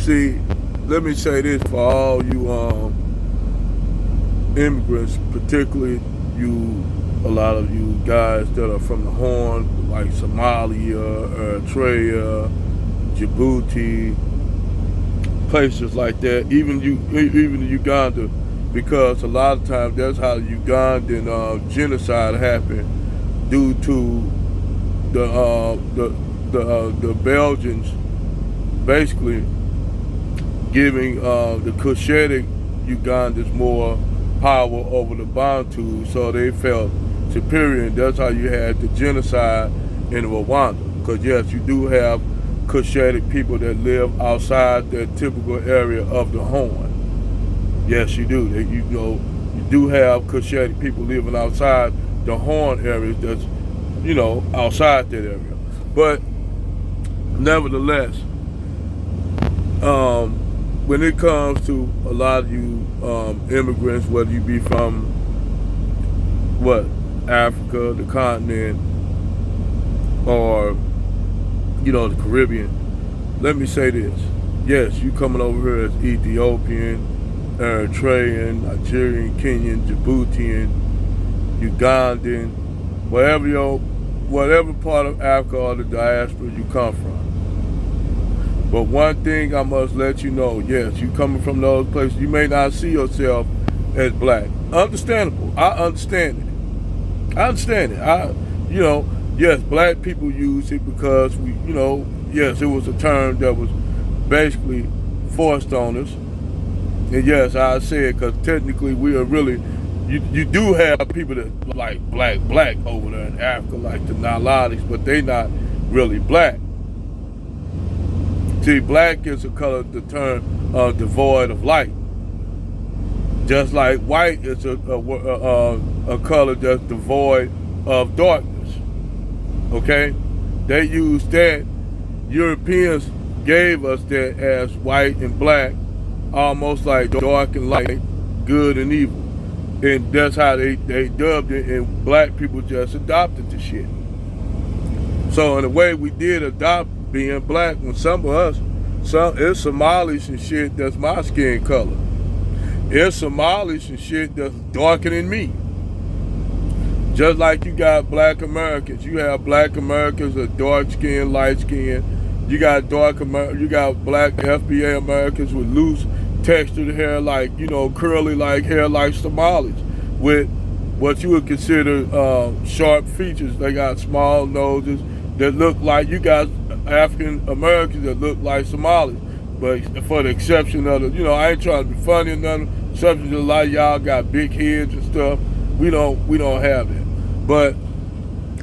See, let me say this for all you immigrants, particularly a lot of you guys that are from the Horn, like Somalia, Eritrea, Djibouti, places like that, even Uganda, because a lot of times that's how the Ugandan genocide happened due to the Belgians basically giving the Cushitic Ugandans more power over the Bantu, so they felt superior, and that's how you had the genocide in Rwanda. Because yes, you do have Cushitic people that live outside the typical area of the Horn. Yes, you do. You do have Cushitic people living outside the Horn areas. That's outside that area. But nevertheless, when it comes to a lot of you immigrants, whether you be from Africa, the continent, or the Caribbean, let me say this. Yes, you coming over here as Ethiopian, Eritrean, Nigerian, Kenyan, Djiboutian, Ugandan, whatever part of Africa or the diaspora you come from. But one thing I must let you know, yes, you coming from those places, you may not see yourself as black. Understandable. I understand it. Yes, black people use it because yes, it was a term that was basically forced on us. And yes, I say it because technically we are really, you do have people that like black over there in Africa, like the Nilotics, but they not really black. See, black is a color, the term devoid of light. Just like white is a color that's devoid of darkness. Okay? They use that. Europeans gave us that as white and black, almost like dark and light, good and evil. And that's how they dubbed it, and black people just adopted the shit. So in a way, we did adopt being black when some of us, it's Somalis and shit that's my skin color. It's Somalis and shit that's darker than me. Just like you got black Americans. You have black Americans that are dark skin, light skin. You got black FBA Americans with loose textured hair, like, curly like hair like Somalis, with what you would consider sharp features. They got small noses that look like, you got African Americans that look like Somalis, but for the exception of I ain't trying to be funny or nothing. Exception to a lot of y'all got big heads and stuff. We don't have that. But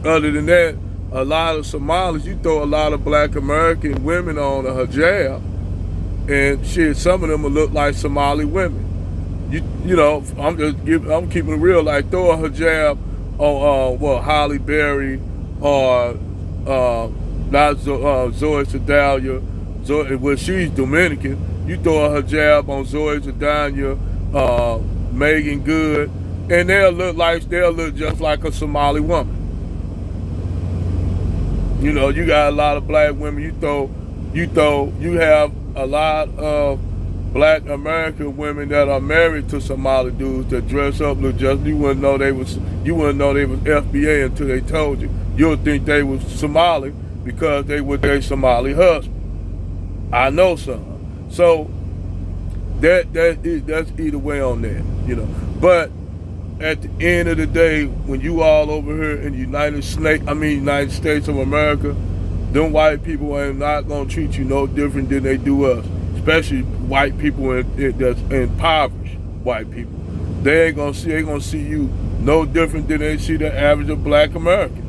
other than that, a lot of Somalis, you throw a lot of black American women on a hijab, and shit, some of them will look like Somali women. I'm keeping it real. Like, throw a hijab on Holly Berry or not Zoe Sadalia, she's Dominican. You throw a hijab on Zoe Sadalia, Megan Good, and they'll look just like a Somali woman. You got a lot of black women. You have a lot of black American women that are married to Somali dudes that dress up, look just, you wouldn't know they was FBA until they told you. You'll think they was Somali because they were their Somali husband. I know some. So that's either way on that, But at the end of the day, when you all over here in the United States of America, them white people are not gonna treat you no different than they do us. Especially white people that's impoverished white people. They gonna see you no different than they see the average of black American.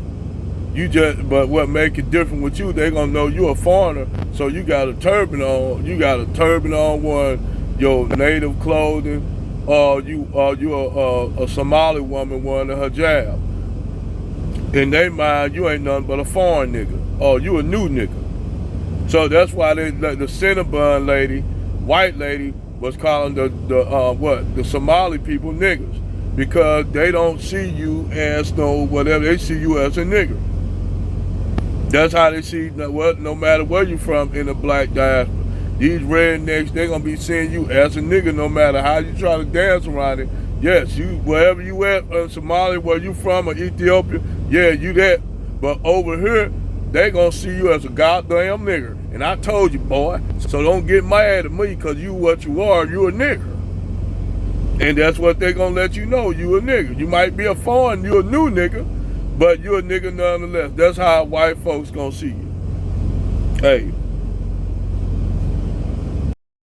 But what make it different with you, they gonna know you a foreigner, so you got a turban on. You got a turban on, wearing your native clothing, or you a Somali woman wearing a hijab. In their mind, you ain't nothing but a foreign nigga, or you a new nigga. So that's why the Cinnabon lady, white lady, was calling the Somali people niggers, because they don't see you as whatever, they see you as a nigger. That's how they see no matter where you're from in the black diaspora. These rednecks, they gonna be seeing you as a nigga no matter how you try to dance around it. Yes, you wherever you at, Somalia, where you from, or Ethiopia, yeah, you that. But over here, they gonna see you as a goddamn nigger. And I told you, boy, so don't get mad at me, cause you what you are, you a nigger. And that's what they gonna let you know, you a nigga. You might be a foreign, you a new nigga, but you a nigga nonetheless. That's how white folks gonna see you. Hey.